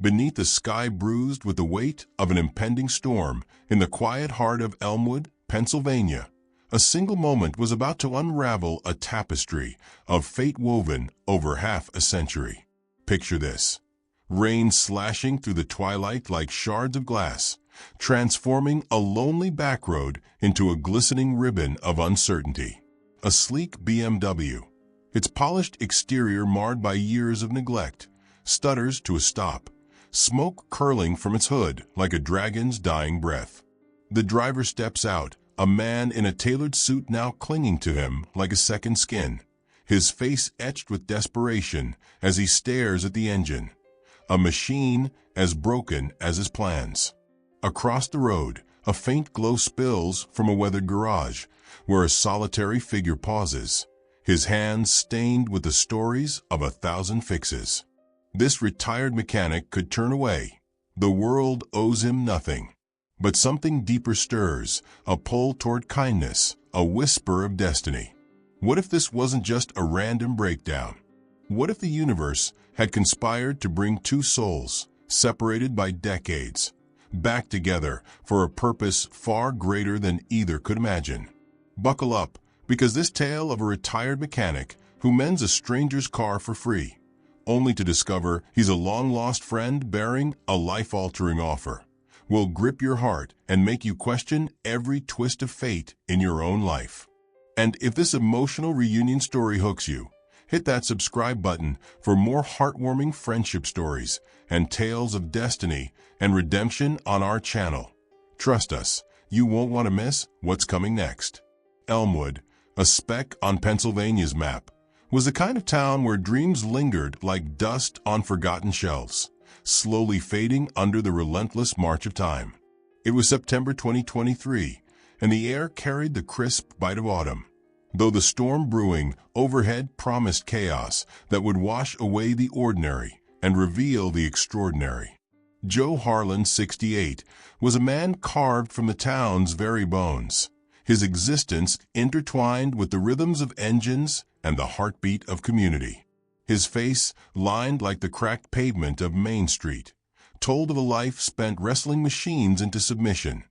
beneath a sky bruised with the weight of an impending storm, in the quiet heart of Elmwood, Pennsylvania, a single moment was about to unravel a tapestry of fate woven over half a century. Picture this: rain slashing through the twilight like shards of glass, transforming a lonely backroad into a glistening ribbon of uncertainty. A sleek BMW, its polished exterior marred by years of neglect, stutters to a stop, smoke curling from its hood like a dragon's dying breath. The driver steps out, a man in a tailored suit now clinging to him like a second skin, his face etched with desperation as he stares at the engine, a machine as broken as his plans. Across the road, a faint glow spills from a weathered garage, where a solitary figure pauses, his hands stained with the stories of 1,000 fixes. This retired mechanic could turn away. The world owes him nothing. But something deeper stirs, a pull toward kindness, a whisper of destiny. What if this wasn't just a random breakdown? What if the universe had conspired to bring two souls, separated by decades, back together for a purpose far greater than either could imagine? Buckle up, because this tale of a retired mechanic who mends a stranger's car for free, only to discover he's a long-lost friend bearing a life-altering offer, will grip your heart and make you question every twist of fate in your own life. And if this emotional reunion story hooks you, hit that subscribe button for more heartwarming friendship stories and tales of destiny and redemption on our channel. Trust us, you won't want to miss what's coming next. Elmwood, a speck on Pennsylvania's map, was the kind of town where dreams lingered like dust on forgotten shelves, slowly fading under the relentless march of time. It was September 2023, and the air carried the crisp bite of autumn, though the storm brewing overhead promised chaos that would wash away the ordinary and reveal the extraordinary. Joe Harlan, 68, was a man carved from the town's very bones, his existence intertwined with the rhythms of engines and the heartbeat of community. His face, lined like the cracked pavement of Main Street, told of a life spent wrestling machines into submission,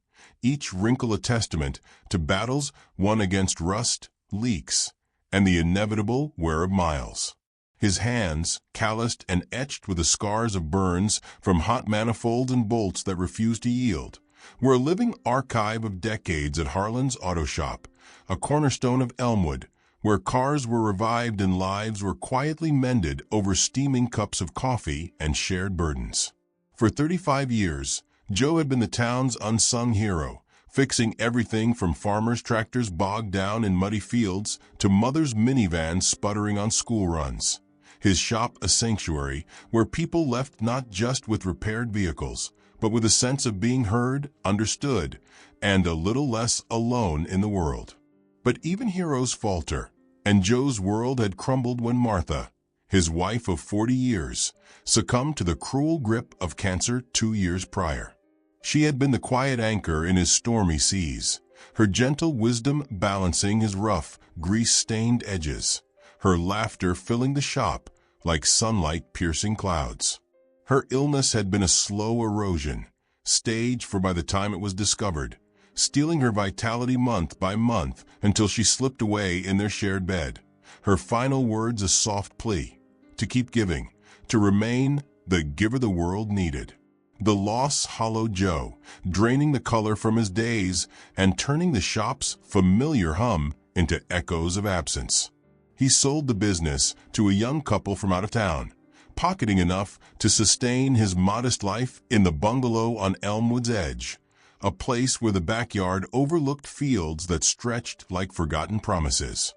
each wrinkle a testament to battles won against rust, leaks, and the inevitable wear of miles. His hands, calloused and etched with the scars of burns from hot manifolds and bolts that refused to yield, were a living archive of decades at Harlan's Auto Shop, a cornerstone of Elmwood, where cars were revived and lives were quietly mended over steaming cups of coffee and shared burdens. For 35 years, Joe had been the town's unsung hero, fixing everything from farmers' tractors bogged down in muddy fields to mothers' minivans sputtering on school runs. His shop a sanctuary where people left not just with repaired vehicles, but with a sense of being heard, understood, and a little less alone in the world. But even heroes falter, and Joe's world had crumbled when Martha, his wife of 40 years, succumbed to the cruel grip of cancer 2 years prior. She had been the quiet anchor in his stormy seas, her gentle wisdom balancing his rough, grease-stained edges, her laughter filling the shop like sunlight piercing clouds. Her illness had been a slow erosion, staged for by the time it was discovered, stealing her vitality month by month until she slipped away in their shared bed, her final words a soft plea, to keep giving, to remain the giver the world needed. The loss hollowed Joe, draining the color from his days and turning the shop's familiar hum into echoes of absence. He sold the business to a young couple from out of town, pocketing enough to sustain his modest life in the bungalow on Elmwood's edge, a place where the backyard overlooked fields that stretched like forgotten promises.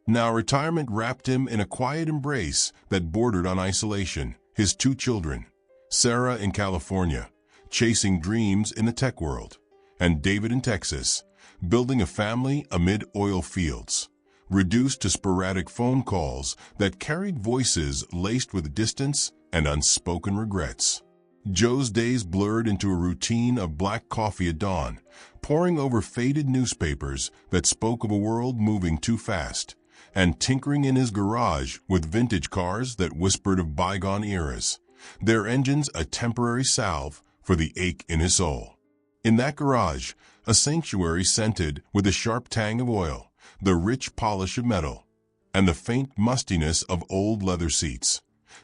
Now retirement wrapped him in a quiet embrace that bordered on isolation, his 2 children, Sarah in California, chasing dreams in the tech world, and David in Texas, building a family amid oil fields, reduced to sporadic phone calls that carried voices laced with distance and unspoken regrets. Joe's days blurred into a routine of black coffee at dawn, poring over faded newspapers that spoke of a world moving too fast, and tinkering in his garage with vintage cars that whispered of bygone eras, their engines a temporary salve for the ache in his soul. In that garage, a sanctuary scented with the sharp tang of oil, the rich polish of metal, and the faint mustiness of old leather seats,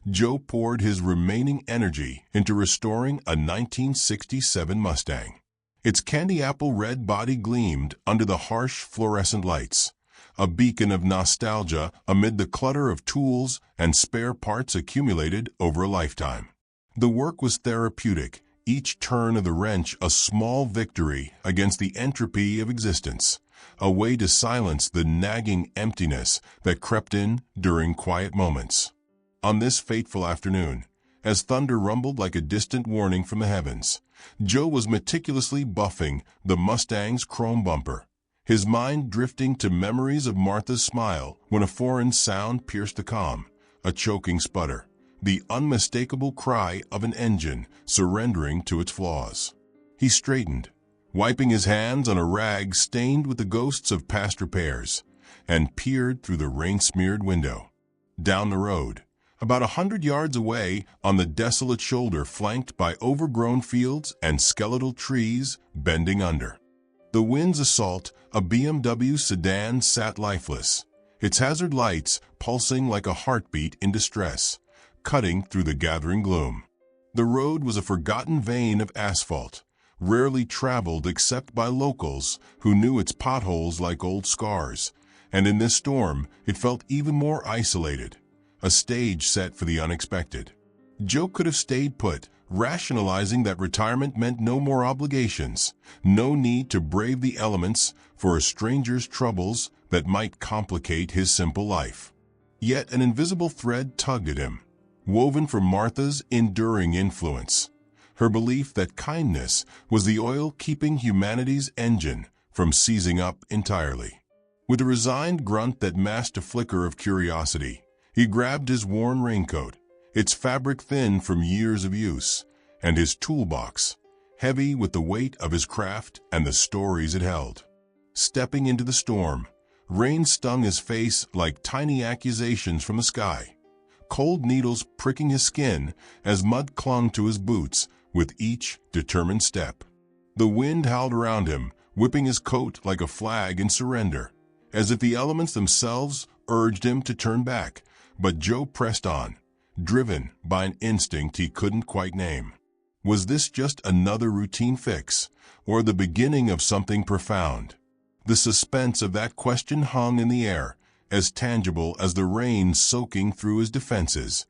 Joe poured his remaining energy into restoring a 1967 Mustang. Its candy apple red body gleamed under the harsh fluorescent lights, a beacon of nostalgia amid the clutter of tools and spare parts accumulated over a lifetime. The work was therapeutic, each turn of the wrench a small victory against the entropy of existence, a way to silence the nagging emptiness that crept in during quiet moments. On this fateful afternoon, as thunder rumbled like a distant warning from the heavens, Joe was meticulously buffing the Mustang's chrome bumper, his mind drifting to memories of Martha's smile when a foreign sound pierced the calm, a choking sputter, the unmistakable cry of an engine surrendering to its flaws. He straightened, wiping his hands on a rag stained with the ghosts of past repairs, and peered through the rain-smeared window. Down the road, about 100 yards away on the desolate shoulder flanked by overgrown fields and skeletal trees bending under. The wind's assault, a BMW sedan sat lifeless, its hazard lights pulsing like a heartbeat in distress, cutting through the gathering gloom. The road was a forgotten vein of asphalt, rarely traveled except by locals who knew its potholes like old scars, and in this storm it felt even more isolated, a stage set for the unexpected. Joe could have stayed put, rationalizing that retirement meant no more obligations, no need to brave the elements for a stranger's troubles that might complicate his simple life. Yet an invisible thread tugged at him, woven from Martha's enduring influence, her belief that kindness was the oil keeping humanity's engine from seizing up entirely. With a resigned grunt that masked a flicker of curiosity, he grabbed his worn raincoat, its fabric thin from years of use, and his toolbox, heavy with the weight of his craft and the stories it held. Stepping into the storm, rain stung his face like tiny accusations from the sky, cold needles pricking his skin as mud clung to his boots with each determined step. The wind howled around him, whipping his coat like a flag in surrender, as if the elements themselves urged him to turn back. But Joe pressed on, driven by an instinct he couldn't quite name. Was this just another routine fix, or the beginning of something profound? The suspense of that question hung in the air, as tangible as the rain soaking through his defenses,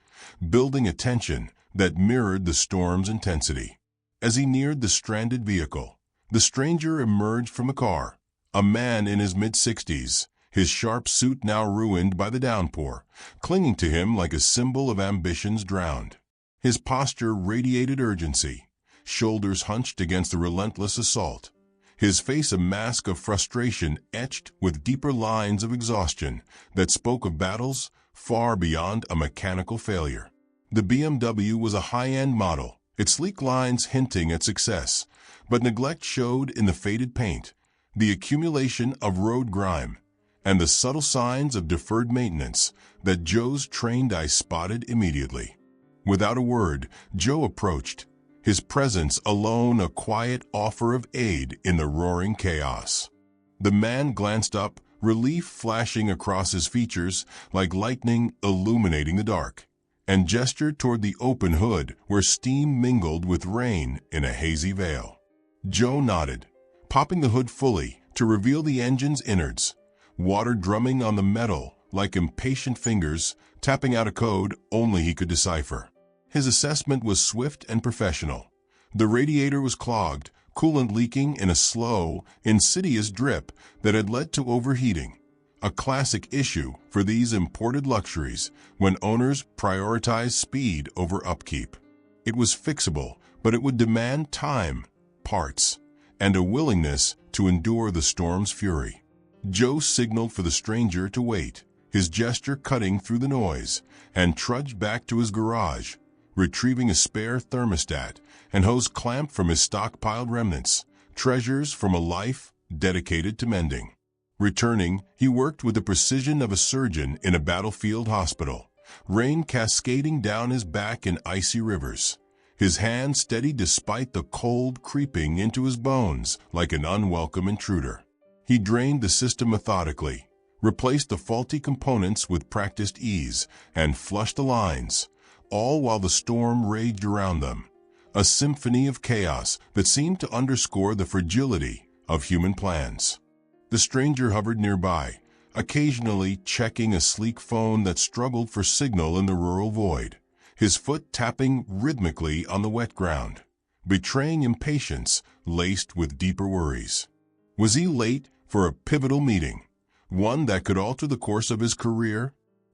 building a tension that mirrored the storm's intensity. As he neared the stranded vehicle, the stranger emerged from a car, a man in his mid-60s, his sharp suit now ruined by the downpour, clinging to him like a symbol of ambitions drowned. His posture radiated urgency, shoulders hunched against the relentless assault, his face a mask of frustration etched with deeper lines of exhaustion that spoke of battles far beyond a mechanical failure. The BMW was a high-end model, its sleek lines hinting at success, but neglect showed in the faded paint, the accumulation of road grime, and the subtle signs of deferred maintenance that Joe's trained eye spotted immediately. Without a word, Joe approached, his presence alone a quiet offer of aid in the roaring chaos. The man glanced up, relief flashing across his features like lightning illuminating the dark, and gestured toward the open hood where steam mingled with rain in a hazy veil. Joe nodded, popping the hood fully to reveal the engine's innards, water drumming on the metal like impatient fingers tapping out a code only he could decipher. His assessment was swift and professional. The radiator was clogged, coolant leaking in a slow, insidious drip that had led to overheating, a classic issue for these imported luxuries when owners prioritize speed over upkeep. It was fixable, but it would demand time, parts, and a willingness to endure the storm's fury. Joe signaled for the stranger to wait, his gesture cutting through the noise, and trudged back to his garage, retrieving a spare thermostat and hose clamp from his stockpiled remnants, treasures from a life dedicated to mending. Returning, he worked with the precision of a surgeon in a battlefield hospital, rain cascading down his back in icy rivers. His hand steady despite the cold creeping into his bones like an unwelcome intruder. He drained the system methodically, replaced the faulty components with practiced ease, and flushed the lines, all while the storm raged around them, a symphony of chaos that seemed to underscore the fragility of human plans. The stranger hovered nearby, occasionally checking a sleek phone that struggled for signal in the rural void, his foot tapping rhythmically on the wet ground, betraying impatience laced with deeper worries. Was he late for a pivotal meeting, one that could alter the course of his career?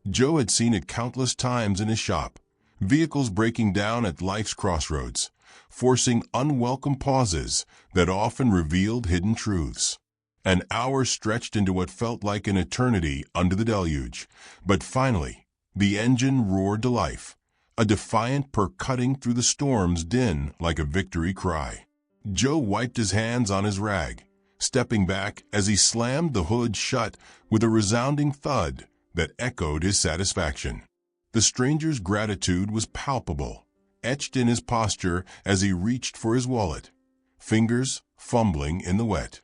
Joe had seen it countless times in his shop, vehicles breaking down at life's crossroads, forcing unwelcome pauses that often revealed hidden truths. An hour stretched into what felt like an eternity under the deluge, but finally, the engine roared to life, a defiant purr cutting through the storm's din like a victory cry. Joe wiped his hands on his rag, stepping back as he slammed the hood shut with a resounding thud that echoed his satisfaction. The stranger's gratitude was palpable, etched in his posture as he reached for his wallet, fingers fumbling in the wet.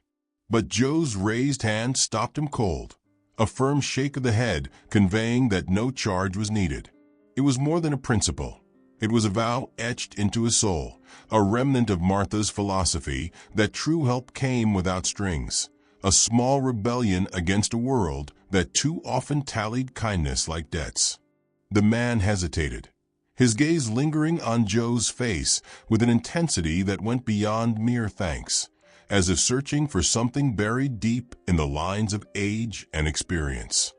But Joe's raised hand stopped him cold, a firm shake of the head conveying that no charge was needed. It was more than a principle. It was a vow etched into his soul, a remnant of Martha's philosophy that true help came without strings, a small rebellion against a world that too often tallied kindness like debts. The man hesitated, his gaze lingering on Joe's face with an intensity that went beyond mere thanks, as if searching for something buried deep in the lines of age and experience.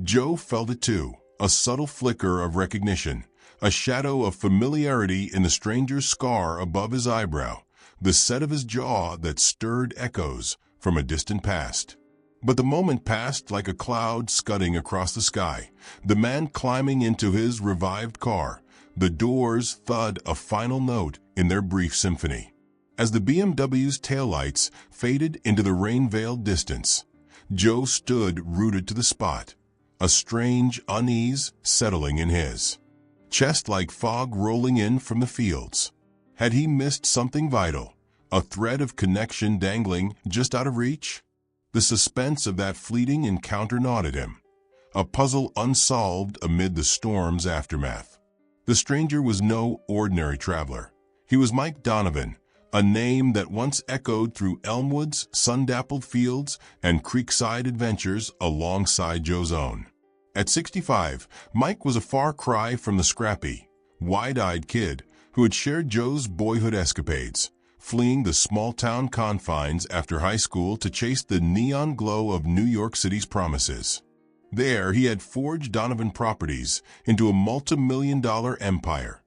Joe felt it too, a subtle flicker of recognition, a shadow of familiarity in the stranger's scar above his eyebrow, the set of his jaw that stirred echoes from a distant past. But the moment passed like a cloud scudding across the sky, the man climbing into his revived car, the doors thud a final note in their brief symphony. As the BMW's taillights faded into the rain-veiled distance, Joe stood rooted to the spot, a strange unease settling in his chest like fog rolling in from the fields. Had he missed something vital, a thread of connection dangling just out of reach? The suspense of that fleeting encounter gnawed at him, a puzzle unsolved amid the storm's aftermath. The stranger was no ordinary traveler. He was Mike Donovan, a name that once echoed through Elmwood's sun-dappled fields and creekside adventures alongside Joe's own. At 65, Mike was a far cry from the scrappy, wide-eyed kid who had shared Joe's boyhood escapades, fleeing the small-town confines after high school to chase the neon glow of New York City's promises. There, he had forged Donovan Properties into a multi-million-dollar empire,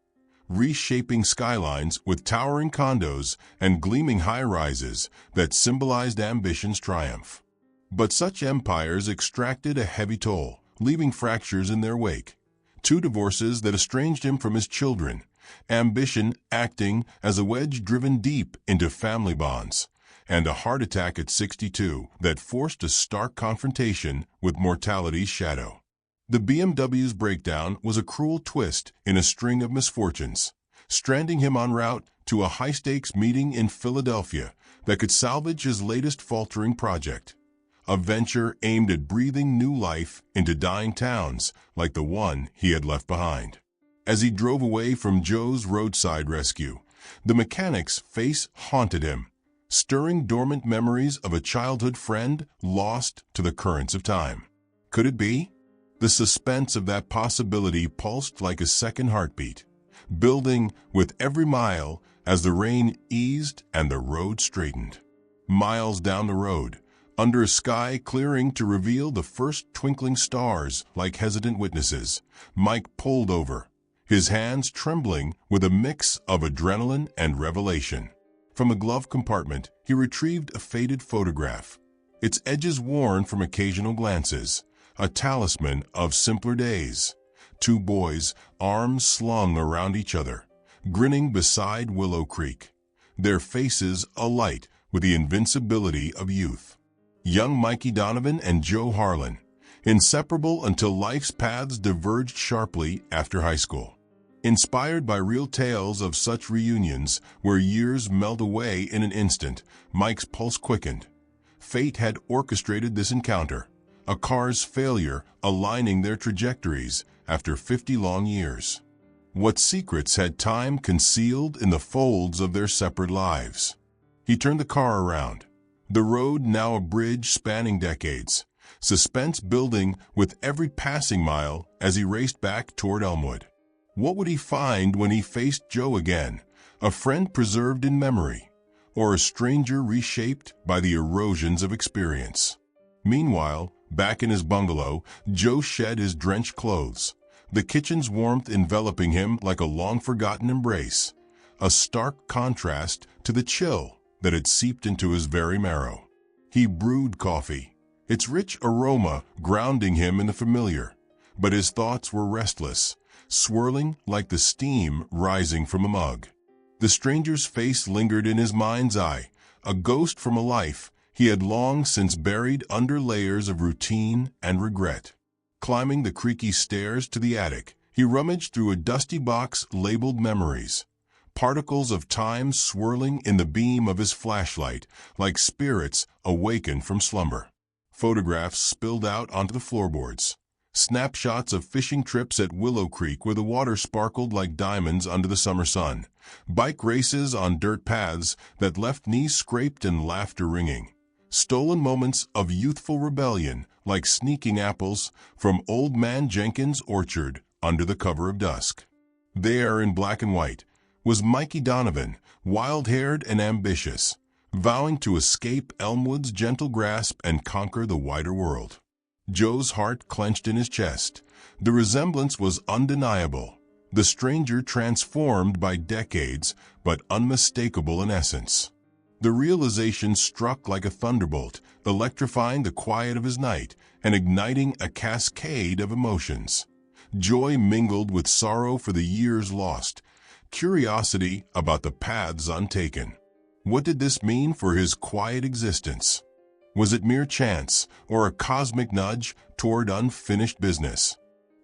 reshaping skylines with towering condos and gleaming high-rises that symbolized ambition's triumph. But such empires extracted a heavy toll, leaving fractures in their wake. 2 divorces that estranged him from his children, ambition acting as a wedge driven deep into family bonds, and a heart attack at 62 that forced a stark confrontation with mortality's shadow. The BMW's breakdown was a cruel twist in a string of misfortunes, stranding him en route to a high-stakes meeting in Philadelphia that could salvage his latest faltering project, a venture aimed at breathing new life into dying towns like the one he had left behind. As he drove away from Joe's roadside rescue, the mechanic's face haunted him, stirring dormant memories of a childhood friend lost to the currents of time. Could it be? The suspense of that possibility pulsed like a second heartbeat, building with every mile as the rain eased and the road straightened. Miles down the road, under a sky clearing to reveal the first twinkling stars like hesitant witnesses, Mike pulled over, his hands trembling with a mix of adrenaline and revelation. From a glove compartment, he retrieved a faded photograph, its edges worn from occasional glances, a talisman of simpler days. 2 boys, arms slung around each other, grinning beside Willow Creek, their faces alight with the invincibility of youth. Young Mikey Donovan and Joe Harlan, inseparable until life's paths diverged sharply after high school. Inspired by real tales of such reunions where years melt away in an instant, Mike's pulse quickened. Fate had orchestrated this encounter, a car's failure aligning their trajectories after 50 long years. What secrets had time concealed in the folds of their separate lives? He turned the car around, the road now a bridge spanning decades, suspense building with every passing mile as he raced back toward Elmwood. What would he find when he faced Joe again, a friend preserved in memory, or a stranger reshaped by the erosions of experience? Meanwhile, back in his bungalow, Joe shed his drenched clothes, the kitchen's warmth enveloping him like a long-forgotten embrace, a stark contrast to the chill that had seeped into his very marrow. He brewed coffee, its rich aroma grounding him in the familiar, but his thoughts were restless, swirling like the steam rising from a mug. The stranger's face lingered in his mind's eye, a ghost from a life he had long since buried under layers of routine and regret. Climbing the creaky stairs to the attic, he rummaged through a dusty box labeled memories, particles of time swirling in the beam of his flashlight like spirits awakened from slumber. Photographs spilled out onto the floorboards. Snapshots of fishing trips at Willow Creek where the water sparkled like diamonds under the summer sun. Bike races on dirt paths that left knees scraped and laughter ringing. Stolen moments of youthful rebellion like sneaking apples from Old Man Jenkins' orchard under the cover of dusk. There, in black and white, was Mikey Donovan, wild-haired and ambitious, vowing to escape Elmwood's gentle grasp and conquer the wider world. Joe's heart clenched in his chest. The resemblance was undeniable, the stranger transformed by decades, but unmistakable in essence. The realization struck like a thunderbolt, electrifying the quiet of his night and igniting a cascade of emotions. Joy mingled with sorrow for the years lost, curiosity about the paths untaken. What did this mean for his quiet existence? Was it mere chance or a cosmic nudge toward unfinished business?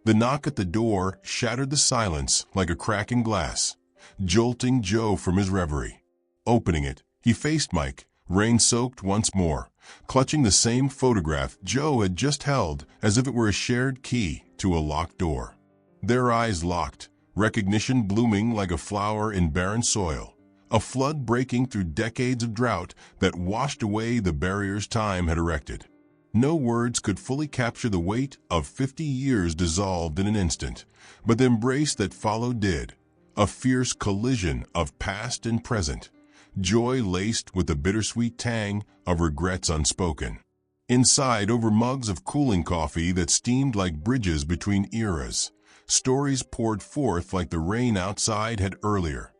The knock at the door shattered the silence like a cracking glass, jolting Joe from his reverie. Opening it, he faced Mike, rain-soaked once more, clutching the same photograph Joe had just held as if it were a shared key to a locked door. Their eyes locked, recognition blooming like a flower in barren soil, a flood breaking through decades of drought that washed away the barriers time had erected. No words could fully capture the weight of 50 years dissolved in an instant, but the embrace that followed did, a fierce collision of past and present, joy laced with the bittersweet tang of regrets unspoken. Inside, over mugs of cooling coffee that steamed like bridges between eras, stories poured forth like the rain outside had earlier,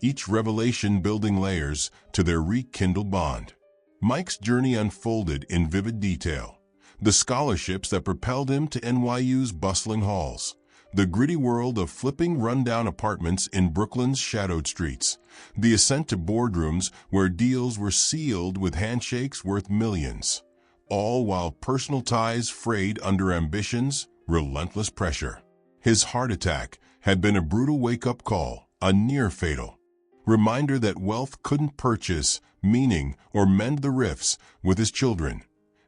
each revelation building layers to their rekindled bond. Mike's journey unfolded in vivid detail. The scholarships that propelled him to NYU's bustling halls, the gritty world of flipping rundown apartments in Brooklyn's shadowed streets, the ascent to boardrooms where deals were sealed with handshakes worth millions, all while personal ties frayed under ambition's relentless pressure. His heart attack had been a brutal wake-up call, a near-fatal reminder that wealth couldn't purchase meaning or mend the rifts with his children,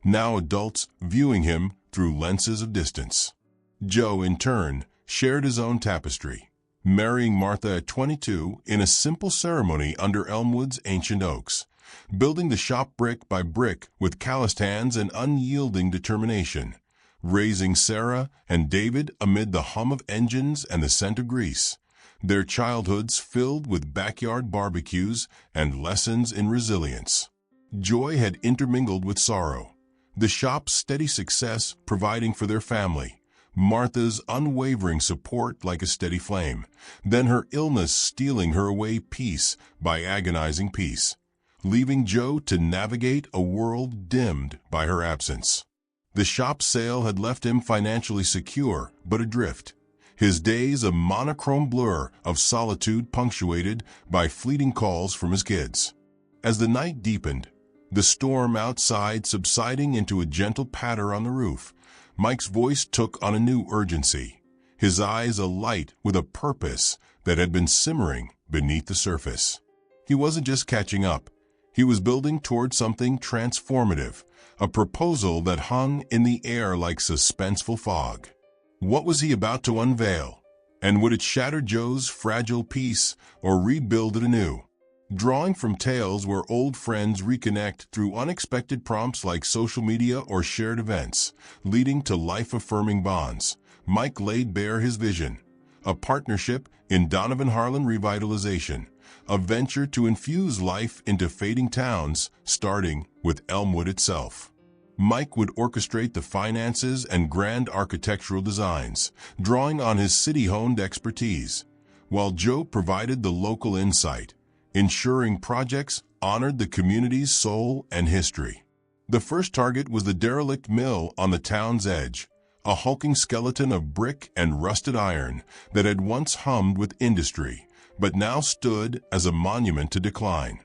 now adults viewing him through lenses of distance. Joe, in turn, shared his own tapestry, marrying Martha at 22 in a simple ceremony under Elmwood's ancient oaks, building the shop brick by brick with calloused hands and unyielding determination, raising Sarah and David amid the hum of engines and the scent of grease, their childhoods filled with backyard barbecues and lessons in resilience. Joy had intermingled with sorrow, the shop's steady success providing for their family, Martha's unwavering support like a steady flame, then her illness stealing her away piece by agonizing piece, leaving Joe to navigate a world dimmed by her absence. The shop sale had left him financially secure, but adrift, his days a monochrome blur of solitude punctuated by fleeting calls from his kids. As the night deepened, the storm outside subsiding into a gentle patter on the roof, Mike's voice took on a new urgency, his eyes alight with a purpose that had been simmering beneath the surface. He wasn't just catching up. He was building toward something transformative, a proposal that hung in the air like suspenseful fog. What was he about to unveil? And would it shatter Joe's fragile peace or rebuild it anew? Drawing from tales where old friends reconnect through unexpected prompts like social media or shared events, leading to life-affirming bonds, Mike laid bare his vision. A partnership in Donovan Harlan revitalization, a venture to infuse life into fading towns, starting with Elmwood itself. Mike would orchestrate the finances and grand architectural designs, drawing on his city-honed expertise, while Joe provided the local insight, ensuring projects honored the community's soul and history. The first target was the derelict mill on the town's edge, a hulking skeleton of brick and rusted iron that had once hummed with industry, but now stood as a monument to decline.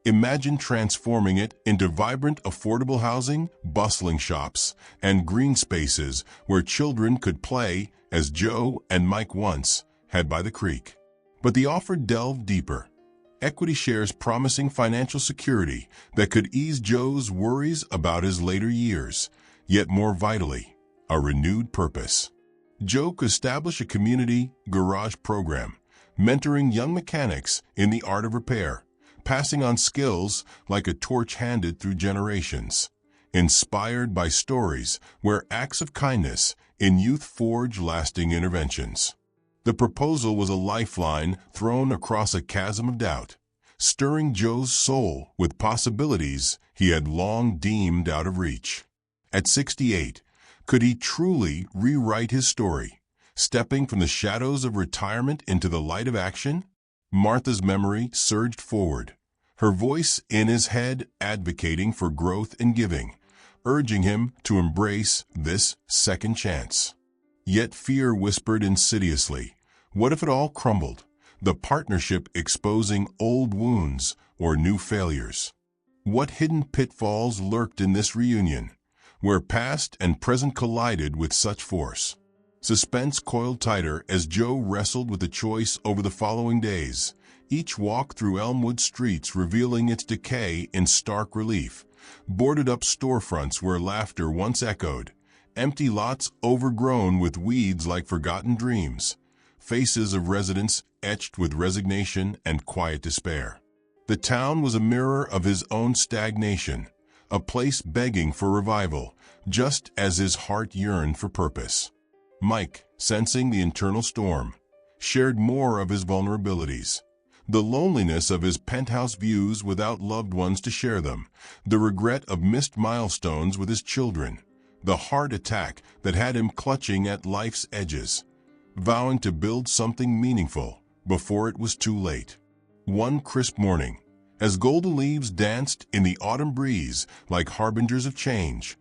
Imagine transforming it into vibrant, affordable housing, bustling shops, and green spaces where children could play as Joe and Mike once had by the creek. But the offer delved deeper. Equity shares promising financial security that could ease Joe's worries about his later years, yet more vitally, a renewed purpose. Joe could establish a community garage program, mentoring young mechanics in the art of repair, passing on skills like a torch handed through generations, inspired by stories where acts of kindness in youth forge lasting interventions. The proposal was a lifeline thrown across a chasm of doubt, stirring Joe's soul with possibilities he had long deemed out of reach. At 68, could he truly rewrite his story, stepping from the shadows of retirement into the light of action? Martha's memory surged forward, her voice in his head advocating for growth and giving, urging him to embrace this second chance. Yet fear whispered insidiously, what if it all crumbled, the partnership exposing old wounds or new failures? What hidden pitfalls lurked in this reunion, where past and present collided with such force? Suspense coiled tighter as Joe wrestled with the choice over the following days, each walk through Elmwood streets revealing its decay in stark relief, boarded-up storefronts where laughter once echoed, empty lots overgrown with weeds like forgotten dreams, faces of residents etched with resignation and quiet despair. The town was a mirror of his own stagnation, a place begging for revival, just as his heart yearned for purpose. Mike, sensing the internal storm, shared more of his vulnerabilities. The loneliness of his penthouse views without loved ones to share them, the regret of missed milestones with his children, the heart attack that had him clutching at life's edges, vowing to build something meaningful before it was too late. One crisp morning, as golden leaves danced in the autumn breeze like harbingers of change,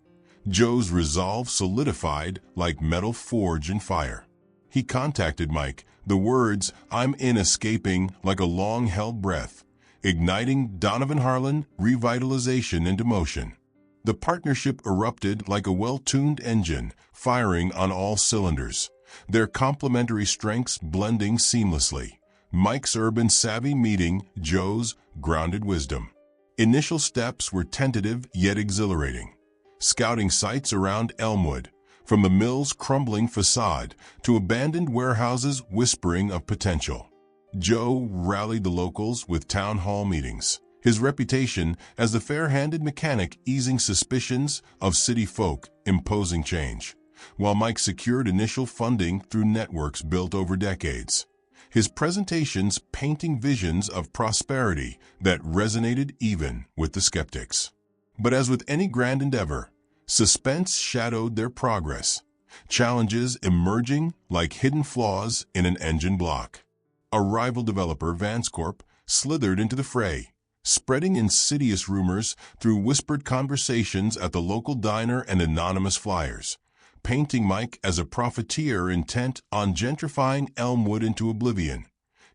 Joe's resolve solidified like metal forged in fire. He contacted Mike, the words "I'm in" escaping like a long-held breath, igniting Donovan Harlan revitalization into motion. The partnership erupted like a well-tuned engine, firing on all cylinders, their complementary strengths blending seamlessly. Mike's urban savvy meeting Joe's grounded wisdom. Initial steps were tentative yet exhilarating. Scouting sites around Elmwood, from the mill's crumbling facade to abandoned warehouses whispering of potential. Joe rallied the locals with town hall meetings, his reputation as the fair-handed mechanic easing suspicions of city folk imposing change, while Mike secured initial funding through networks built over decades. His presentations painting visions of prosperity that resonated even with the skeptics. But as with any grand endeavor, suspense shadowed their progress, challenges emerging like hidden flaws in an engine block. A rival developer, Vanscorp, slithered into the fray, spreading insidious rumors through whispered conversations at the local diner and anonymous flyers, painting Mike as a profiteer intent on gentrifying Elmwood into oblivion,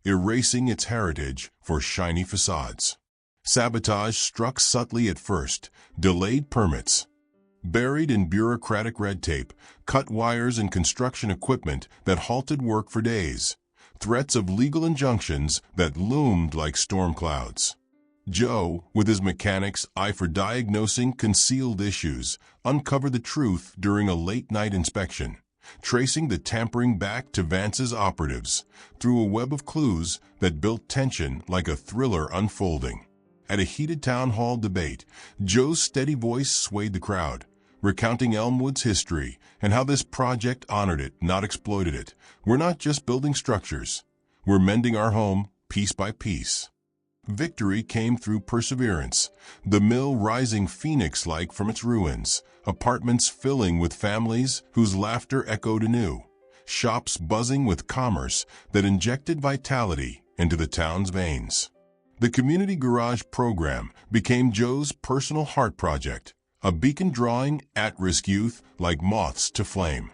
erasing its heritage for shiny facades. Sabotage struck subtly at first, delayed permits, Buried in bureaucratic red tape, cut wires and construction equipment that halted work for days, threats of legal injunctions that loomed like storm clouds. Joe, with his mechanic's eye for diagnosing concealed issues, uncovered the truth during a late-night inspection, tracing the tampering back to Vance's operatives through a web of clues that built tension like a thriller unfolding. At a heated town hall debate, Joe's steady voice swayed the crowd, recounting Elmwood's history and how this project honored it, not exploited it. We're not just building structures. We're mending our home piece by piece. Victory came through perseverance, the mill rising phoenix-like from its ruins, apartments filling with families whose laughter echoed anew, shops buzzing with commerce that injected vitality into the town's veins. The Community Garage program became Joe's personal heart project, a beacon drawing at-risk youth like moths to flame.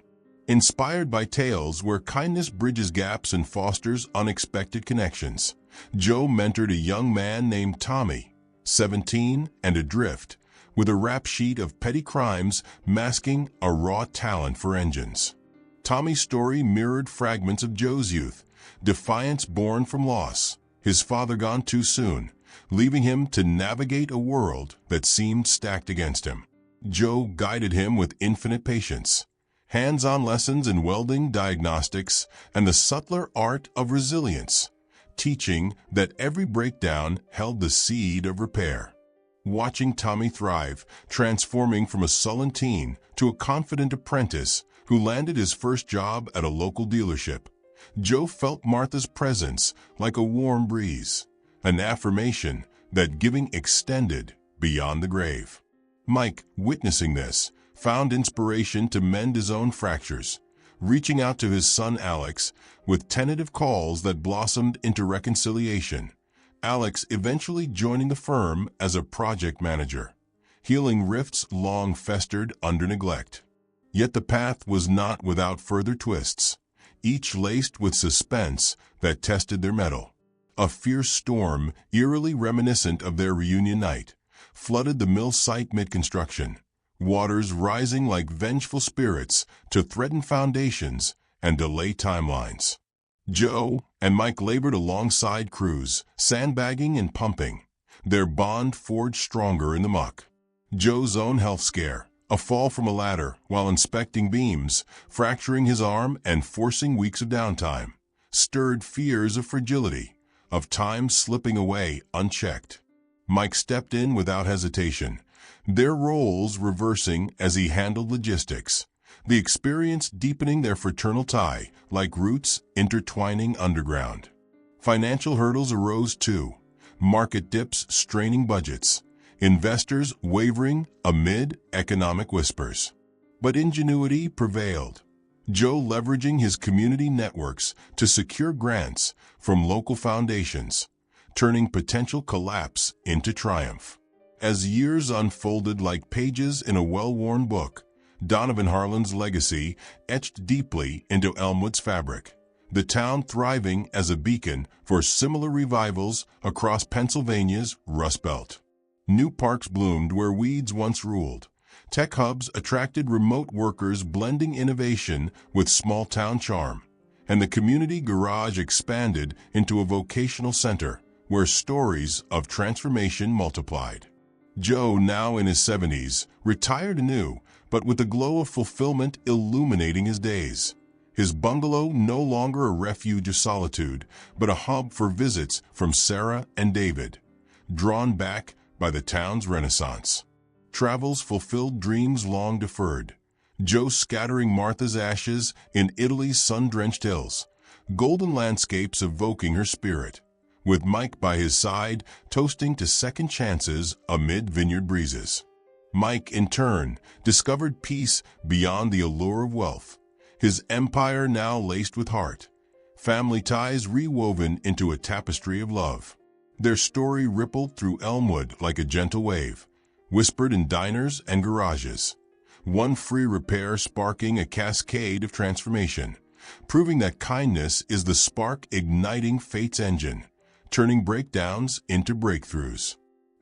Inspired by tales where kindness bridges gaps and fosters unexpected connections, Joe mentored a young man named Tommy, 17 and adrift, with a rap sheet of petty crimes masking a raw talent for engines. Tommy's story mirrored fragments of Joe's youth, defiance born from loss, his father gone too soon, leaving him to navigate a world that seemed stacked against him. Joe guided him with infinite patience, hands-on lessons in welding, diagnostics, and the subtler art of resilience, teaching that every breakdown held the seed of repair. Watching Tommy thrive, transforming from a sullen teen to a confident apprentice who landed his first job at a local dealership, Joe felt Martha's presence like a warm breeze, an affirmation that giving extended beyond the grave. Mike, witnessing this, found inspiration to mend his own fractures, reaching out to his son Alex with tentative calls that blossomed into reconciliation. Alex eventually joining the firm as a project manager, healing rifts long festered under neglect. Yet the path was not without further twists, each laced with suspense that tested their mettle. A fierce storm, eerily reminiscent of their reunion night, flooded the mill site mid-construction, waters rising like vengeful spirits to threaten foundations and delay timelines. Joe and Mike labored alongside crews, sandbagging and pumping, their bond forged stronger in the muck. Joe's own health scare, a fall from a ladder while inspecting beams, fracturing his arm and forcing weeks of downtime, stirred fears of fragility, of time slipping away unchecked. Mike stepped in without hesitation, their roles reversing as he handled logistics, the experience deepening their fraternal tie like roots intertwining underground. Financial hurdles arose too, market dips straining budgets, investors wavering amid economic whispers. But ingenuity prevailed. Joe leveraging his community networks to secure grants from local foundations, turning potential collapse into triumph. As years unfolded like pages in a well-worn book, Donovan Harlan's legacy etched deeply into Elmwood's fabric, the town thriving as a beacon for similar revivals across Pennsylvania's Rust Belt. New parks bloomed where weeds once ruled. Tech hubs attracted remote workers blending innovation with small-town charm, and the community garage expanded into a vocational center where stories of transformation multiplied. Joe, now in his 70s, retired anew, but with the glow of fulfillment illuminating his days. His bungalow no longer a refuge of solitude, but a hub for visits from Sarah and David, drawn back by the town's renaissance. Travels fulfilled dreams long deferred. Joe scattering Martha's ashes in Italy's sun-drenched hills, golden landscapes evoking her spirit, with Mike by his side toasting to second chances amid vineyard breezes. Mike, in turn, discovered peace beyond the allure of wealth, his empire now laced with heart, family ties rewoven into a tapestry of love. Their story rippled through Elmwood like a gentle wave, whispered in diners and garages, one free repair sparking a cascade of transformation, proving that kindness is the spark igniting fate's engine, turning breakdowns into breakthroughs.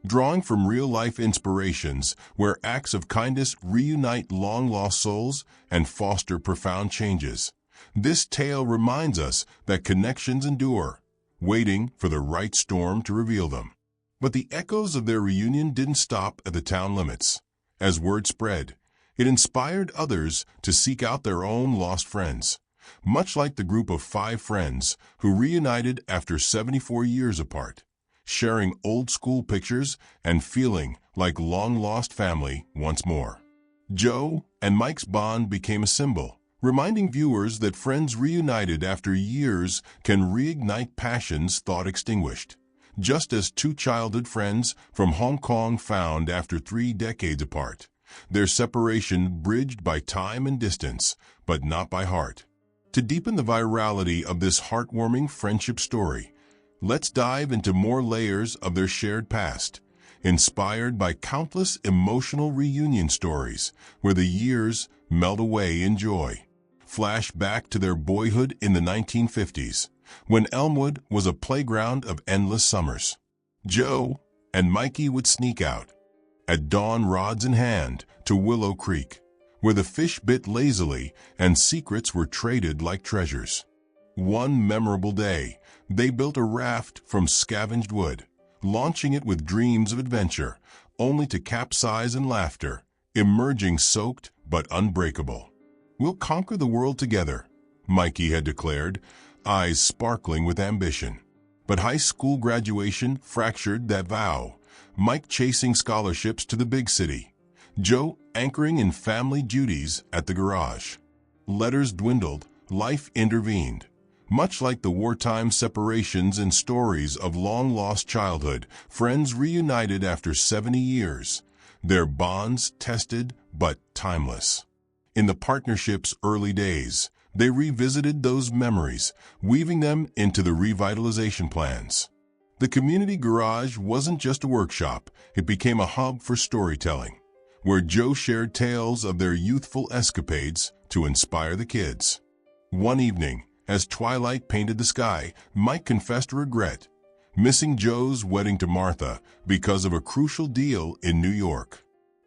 drawing from real-life inspirations where acts of kindness reunite long-lost souls and foster profound changes. This tale reminds us that connections endure, waiting for the right storm to reveal them. But the echoes of their reunion didn't stop at the town limits. As word spread, it inspired others to seek out their own lost friends, much like the group of 5 friends who reunited after 74 years apart, sharing old school pictures and feeling like long-lost family once more. Joe and Mike's bond became a symbol, reminding viewers that friends reunited after years can reignite passions thought extinguished, just as 2 childhood friends from Hong Kong found after 3 decades apart, their separation bridged by time and distance, but not by heart. To deepen the virality of this heartwarming friendship story, let's dive into more layers of their shared past, inspired by countless emotional reunion stories where the years melt away in joy. Flash back to their boyhood in the 1950s, when Elmwood was a playground of endless summers. Joe and Mikey would sneak out, at dawn rods in hand, to Willow Creek, where the fish bit lazily and secrets were traded like treasures. One memorable day, they built a raft from scavenged wood, launching it with dreams of adventure, only to capsize in laughter, emerging soaked but unbreakable. "We'll conquer the world together," Mikey had declared, eyes sparkling with ambition. But high school graduation fractured that vow, Mike chasing scholarships to the big city, Joe anchoring in family duties at the garage. Letters dwindled, life intervened. Much like the wartime separations in stories of long-lost childhood, friends reunited after 70 years, their bonds tested but timeless. In the partnership's early days, they revisited those memories, weaving them into the revitalization plans. The community garage wasn't just a workshop, it became a hub for storytelling, where Joe shared tales of their youthful escapades to inspire the kids. One evening, as twilight painted the sky, Mike confessed regret, missing Joe's wedding to Martha because of a crucial deal in New York.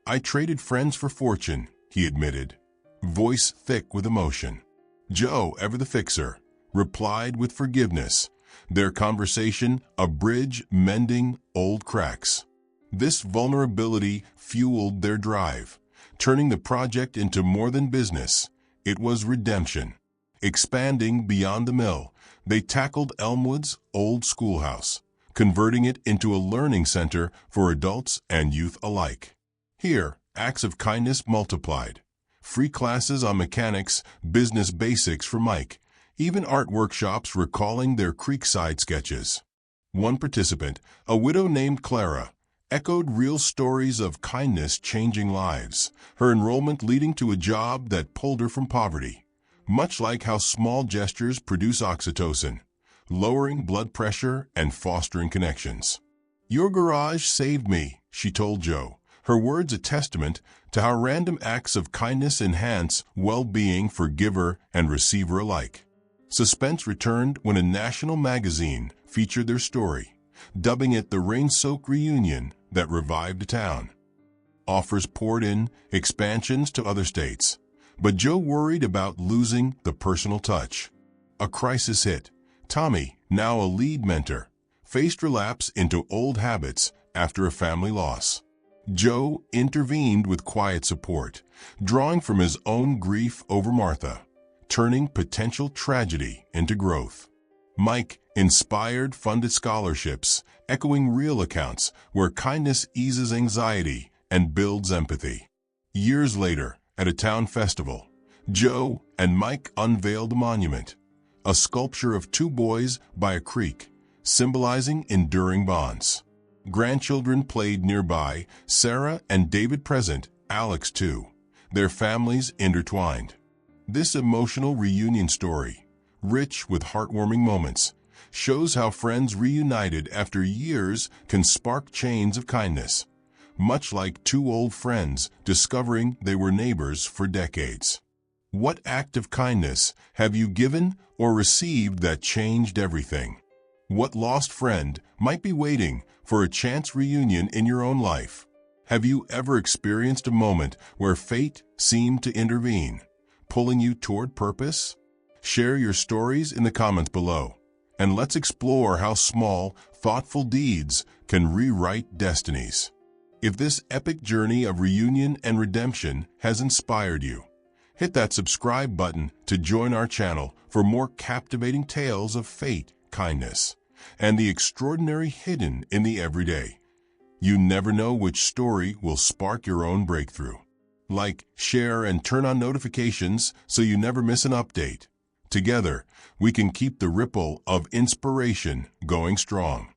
"I traded friends for fortune," he admitted, voice thick with emotion. Joe, ever the fixer, replied with forgiveness, their conversation a bridge mending old cracks. This vulnerability fueled their drive, turning the project into more than business. It was redemption. Expanding beyond the mill, they tackled Elmwood's old schoolhouse, converting it into a learning center for adults and youth alike. Here, acts of kindness multiplied. Free classes on mechanics, business basics for Mike, even art workshops recalling their creekside sketches. One participant, a widow named Clara, echoed real stories of kindness changing lives, her enrollment leading to a job that pulled her from poverty. Much like how small gestures produce oxytocin, lowering blood pressure and fostering connections. "Your garage saved me," she told Joe, her words a testament to how random acts of kindness enhance well-being for giver and receiver alike. Suspense returned when a national magazine featured their story, dubbing it the rain-soaked reunion that revived a town. Offers poured in, expansions to other states. But Joe worried about losing the personal touch. A crisis hit. Tommy, now a lead mentor, faced relapse into old habits after a family loss. Joe intervened with quiet support, drawing from his own grief over Martha, turning potential tragedy into growth. Mike inspired funded scholarships, echoing real accounts where kindness eases anxiety and builds empathy. Years later, at a town festival, Joe and Mike unveiled a monument, a sculpture of 2 boys by a creek, symbolizing enduring bonds. Grandchildren played nearby, Sarah and David present, Alex too, their families intertwined. This emotional reunion story, rich with heartwarming moments, shows how friends reunited after years can spark chains of kindness, much like 2 old friends discovering they were neighbors for decades. What act of kindness have you given or received that changed everything? What lost friend might be waiting for a chance reunion in your own life. Have you ever experienced a moment where fate seemed to intervene, pulling you toward purpose? Share your stories in the comments below, and let's explore how small, thoughtful deeds can rewrite destinies. If this epic journey of reunion and redemption has inspired you, hit that subscribe button to join our channel for more captivating tales of fate, kindness, and the extraordinary hidden in the everyday. You never know which story will spark your own breakthrough. Like, share, and turn on notifications so you never miss an update. Together, we can keep the ripple of inspiration going strong.